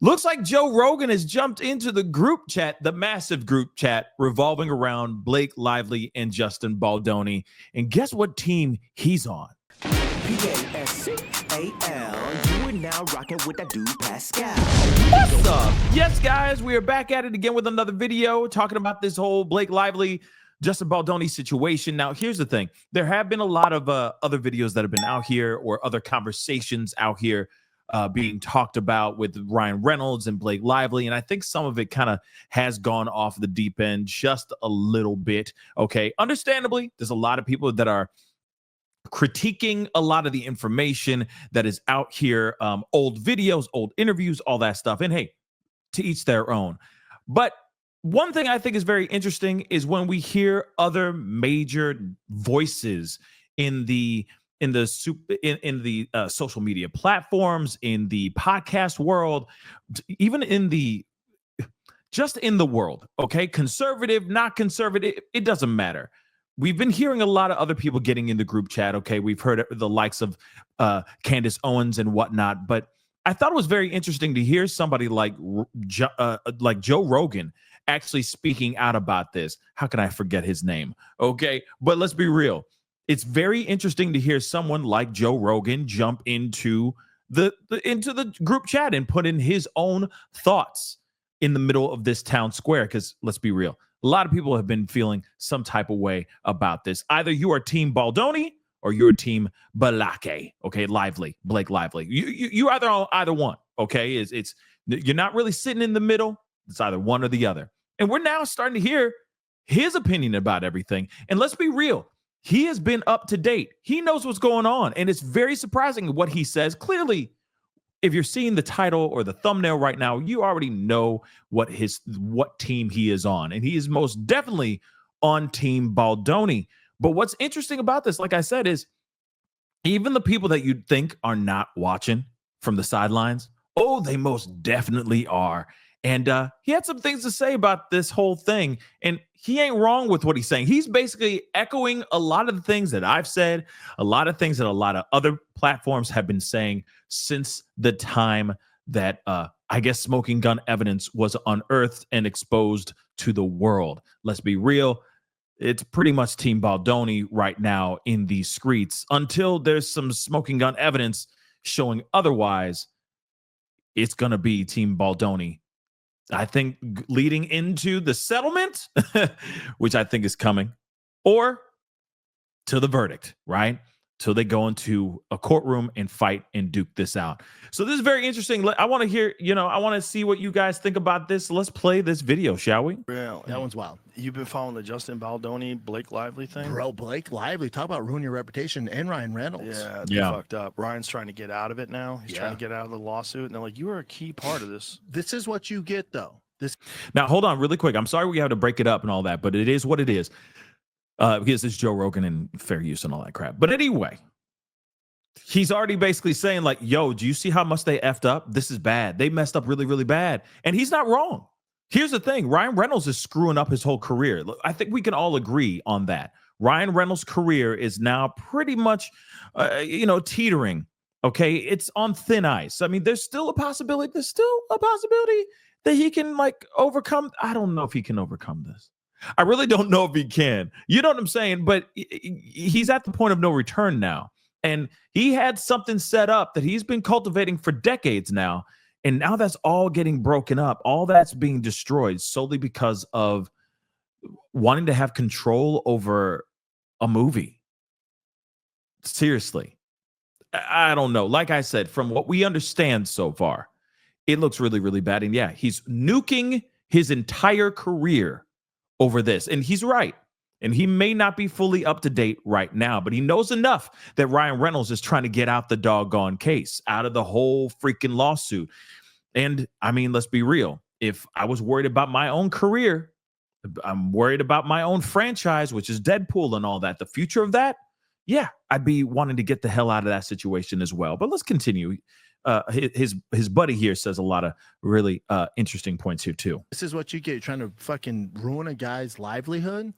Looks like Joe Rogan has jumped into the group chat, the massive group chat revolving around Blake Lively and Justin Baldoni. And guess what team he's on? Pascal, you are now rocking with that dude Pascal. What's up? Yes, guys, we are back at it again with another video talking about this whole Blake Lively, Justin Baldoni situation. Now, here's the thing. There have been a lot of other videos that have been out here or other conversations out here being talked about with Ryan Reynolds and Blake Lively. And I think some of it kind of has gone off the deep end just a little bit. Okay. Understandably, there's a lot of people that are critiquing a lot of the information that is out here, old videos, old interviews, all that stuff. And hey, to each their own. But one thing I think is very interesting is when we hear other major voices in the social media platforms, in the podcast world, even in the world, okay? Conservative, not conservative, it doesn't matter. We've been hearing a lot of other people getting in the group chat, okay? We've heard the likes of Candace Owens and whatnot, but I thought it was very interesting to hear somebody like Joe Rogan actually speaking out about this. How can I forget his name? Okay, but let's be real. It's very interesting to hear someone like Joe Rogan jump into the group chat and put in his own thoughts in the middle of this town square. Because let's be real, a lot of people have been feeling some type of way about this. Either you are Team Baldoni or you're Team Balake. Okay, Blake Lively. You either one. Okay, it's you're not really sitting in the middle. It's either one or the other. And we're now starting to hear his opinion about everything. And let's be real. He has been up to date. He knows what's going on. And it's very surprising what he says. Clearly, if you're seeing the title or the thumbnail right now, you already know what team he is on. And he is most definitely on Team Baldoni. But what's interesting about this, like I said, is even the people that you'd think are not watching from the sidelines, oh, they most definitely are. And he had some things to say about this whole thing. And he ain't wrong with what he's saying. He's basically echoing a lot of the things that I've said, a lot of things that a lot of other platforms have been saying since the time that I guess smoking gun evidence was unearthed and exposed to the world. Let's be real. It's pretty much Team Baldoni right now in these streets until there's some smoking gun evidence showing otherwise. It's going to be Team Baldoni. I think leading into the settlement, which I think is coming, or to the verdict, right? Till they go into a courtroom and fight and duke this out. So this is very interesting. I want to hear, I want to see what you guys think about this. Let's play this video, shall we? Yeah, that one's wild. You've been following the Justin Baldoni, Blake Lively thing? Bro, Blake Lively, talk about ruin your reputation, and Ryan Reynolds. Yeah, fucked up. Ryan's trying to get out of it now. He's trying to get out of the lawsuit. And they're like, you are a key part of this. This is what you get, though. Now, hold on really quick. I'm sorry we have to break it up and all that, but it is what it is. Because it's Joe Rogan and fair use and all that crap. But anyway, he's already basically saying like, yo, do you see how much they effed up? This is bad. They messed up really, really bad. And he's not wrong. Here's the thing. Ryan Reynolds is screwing up his whole career. I think we can all agree on that. Ryan Reynolds' career is now pretty much, teetering. Okay. It's on thin ice. I mean, there's still a possibility that he can overcome. I don't know if he can overcome this. I really don't know if he can. You know what I'm saying? But he's at the point of no return now. And he had something set up that he's been cultivating for decades now. And now that's all getting broken up. All that's being destroyed solely because of wanting to have control over a movie. Seriously. I don't know. Like I said, from what we understand so far, it looks really, really bad. And yeah, he's nuking his entire career over this. And he's right. And he may not be fully up to date right now, but he knows enough that Ryan Reynolds is trying to get out the doggone case, out of the whole freaking lawsuit. And I mean, let's be real. If I was worried about my own career, I'm worried about my own franchise, which is Deadpool and all that, the future of that, yeah, I'd be wanting to get the hell out of that situation as well. But let's continue. his buddy here says a lot of really interesting points here too. This is what you get. You're trying to fucking ruin a guy's livelihood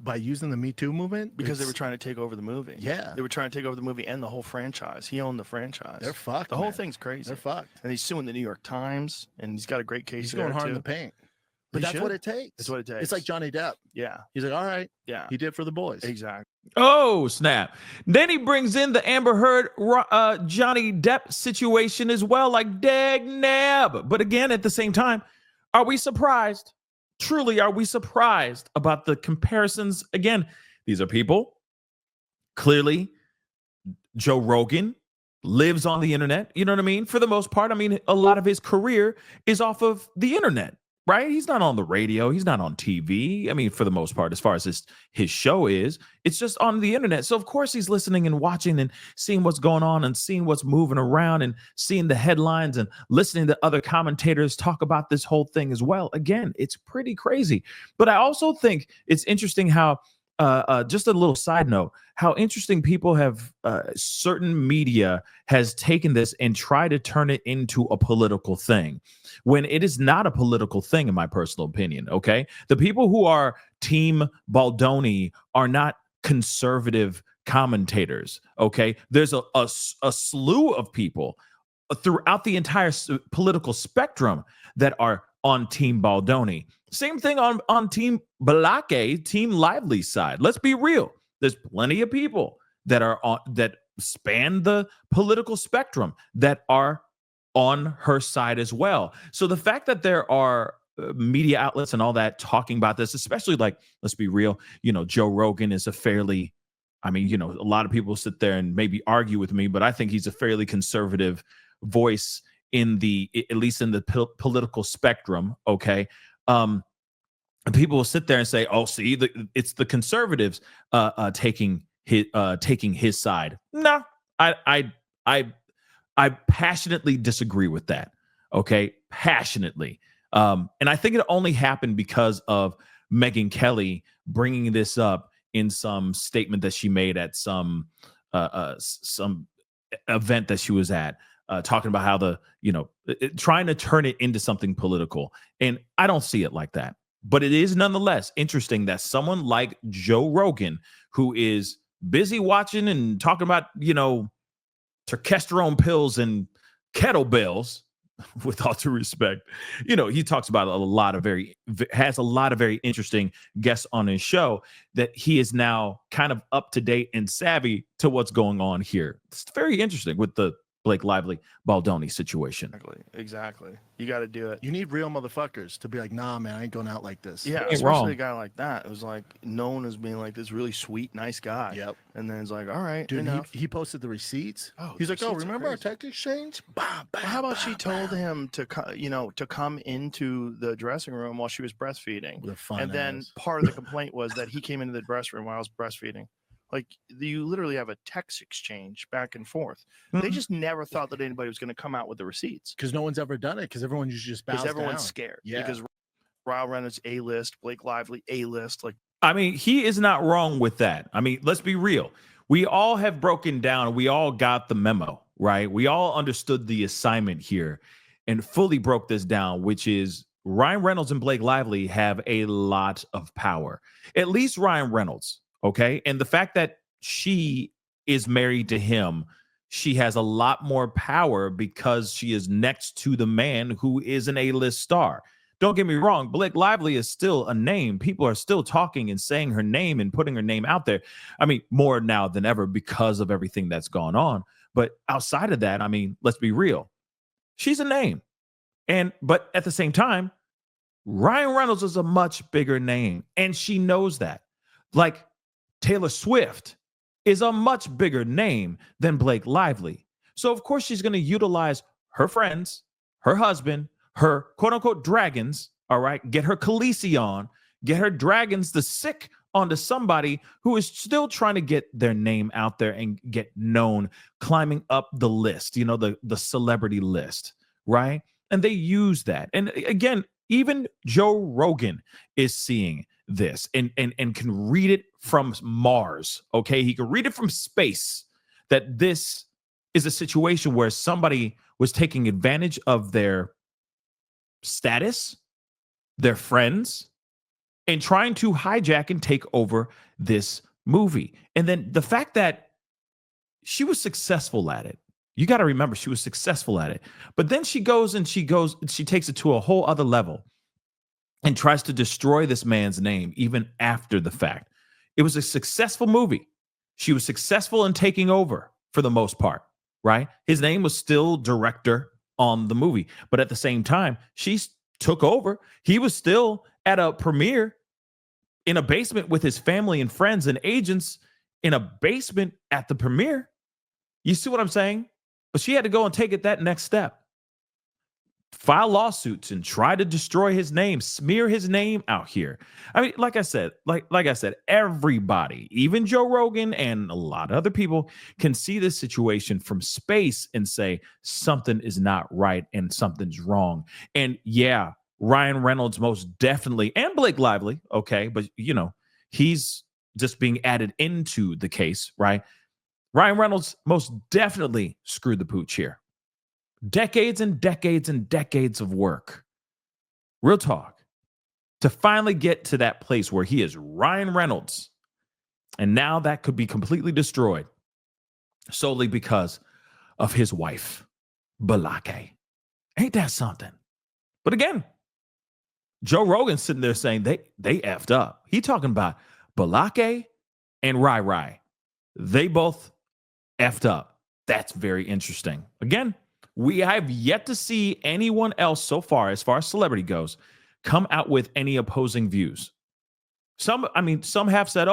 by using the Me Too movement because they were trying to take over the movie. Yeah, they were trying to take over the movie and the whole franchise. He owned the franchise. They're fucked. The whole thing's crazy. They're fucked. And he's suing the New York Times, and he's got a great case. He's going hard in the paint. But that's what it takes. That's what it takes. It's like Johnny Depp. Yeah. He's like, all right. Yeah. He did for the boys. Exactly. Oh, snap. Then he brings in the Amber Heard, Johnny Depp situation as well, like dag nab. But again, at the same time, are we surprised? Truly, are we surprised about the comparisons? Again, these are people. Clearly, Joe Rogan lives on the internet. You know what I mean? For the most part, I mean, a lot of his career is off of the internet. Right? He's not on the radio. He's not on TV. I mean, for the most part, as far as his show is, it's just on the internet. So, of course, he's listening and watching and seeing what's going on and seeing what's moving around and seeing the headlines and listening to other commentators talk about this whole thing as well. Again, it's pretty crazy. But I also think it's interesting how, just a little side note, how interesting people have, certain media has taken this and tried to turn it into a political thing when it is not a political thing, in my personal opinion. Okay. The people who are Team Baldoni are not conservative commentators. Okay. There's a slew of people throughout the entire political spectrum that are on Team Baldoni. Same thing on Team Balake, Team Lively side. Let's be real. There's plenty of people that are on that span the political spectrum that are on her side as well. So the fact that there are media outlets and all that talking about this, especially like, let's be real, Joe Rogan is a fairly, I mean, a lot of people sit there and maybe argue with me, but I think he's a fairly conservative voice at least in the political spectrum. Okay. People will sit there and say, "Oh, see, it's the conservatives taking his side." No, I passionately disagree with that. Okay, passionately, and I think it only happened because of Megyn Kelly bringing this up in some statement that she made at some event that she was at, talking about how trying to turn it into something political, and I don't see it like that. But it is nonetheless interesting that someone like Joe Rogan, who is busy watching and talking about, testosterone pills and kettlebells, with all due respect, he talks about has a lot of very interesting guests on his show, that he is now kind of up to date and savvy to what's going on here. It's very interesting with the Blake Lively Baldoni situation. Exactly. You got to do it. You need real motherfuckers to be like, nah, man, I ain't going out like this. Yeah, especially a guy like that. It was like known as being like this really sweet, nice guy. Yep. And then it's like, all right, dude, he posted the receipts. Oh, he's like, oh, remember our text exchange? Well, how about she told him to come into the dressing room while she was breastfeeding? And then part of the complaint was that he came into the dressing room while I was breastfeeding. Like, you literally have a text exchange back and forth. Mm-hmm. They just never thought that anybody was going to come out with the receipts. Because no one's ever done it. Because everyone just bows down. Because everyone's scared. Yeah. Because Ryan Reynolds A-list, Blake Lively A-list. Like, I mean, he is not wrong with that. I mean, let's be real. We all have broken down. We all got the memo, right? We all understood the assignment here and fully broke this down, which is Ryan Reynolds and Blake Lively have a lot of power. At least Ryan Reynolds. Okay. And the fact that she is married to him, she has a lot more power because she is next to the man who is an A-list star. Don't get me wrong. Blake Lively is still a name. People are still talking and saying her name and putting her name out there. I mean, more now than ever because of everything that's gone on. But outside of that, I mean, let's be real. She's a name. But at the same time, Ryan Reynolds is a much bigger name. And she knows that. Like, Taylor Swift is a much bigger name than Blake Lively. So, of course, she's going to utilize her friends, her husband, her quote-unquote dragons, all right? Get her Khaleesi on, get her dragons the sick onto somebody who is still trying to get their name out there and get known, climbing up the list, the celebrity list, right? And they use that. And again, even Joe Rogan is seeing this and can read it from Mars. Okay, he can read it from space that this is a situation where somebody was taking advantage of their status, their friends, and trying to hijack and take over this movie. And then the fact that she was successful at it. You got to remember, she was successful at it. But then she takes it to a whole other level and tries to destroy this man's name even after the fact. It was a successful movie. She was successful in taking over for the most part, right? His name was still director on the movie. But at the same time, she took over. He was still at a premiere in a basement with his family and friends and agents in a basement at the premiere. You see what I'm saying? But she had to go and take it that next step. File lawsuits and try to destroy his name, smear his name out here. I mean, like I said, everybody, even Joe Rogan and a lot of other people can see this situation from space and say something is not right and something's wrong. And yeah, Ryan Reynolds most definitely, and Blake Lively, okay, but he's just being added into the case, right? Ryan Reynolds most definitely screwed the pooch here. Decades and decades and decades of work. Real talk. To finally get to that place where he is Ryan Reynolds. And now that could be completely destroyed solely because of his wife, Balake. Ain't that something? But again, Joe Rogan's sitting there saying they effed up. He talking about Balake and Rai Rai. They both effed up. That's very interesting. Again, we have yet to see anyone else so far as celebrity goes, come out with any opposing views. Some have said,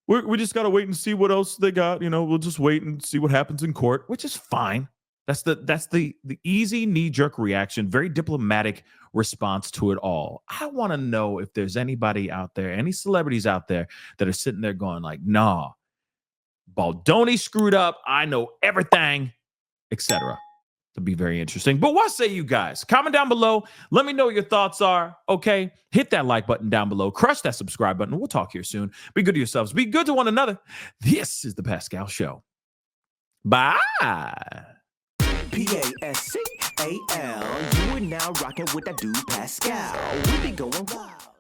we just got to wait and see what else they got. We'll just wait and see what happens in court, which is fine. That's the easy knee-jerk reaction, very diplomatic response to it all. I want to know if there's anybody out there, any celebrities out there that are sitting there going like, nah, Baldoni screwed up. I know everything, etc. To be very interesting. But what say you guys? Comment down below. Let me know what your thoughts are. Okay. Hit that like button down below. Crush that subscribe button. We'll talk here soon. Be good to yourselves. Be good to one another. This is the Pascal Show. Bye. Pascal. You are now rocking with that dude Pascal. We be going wild.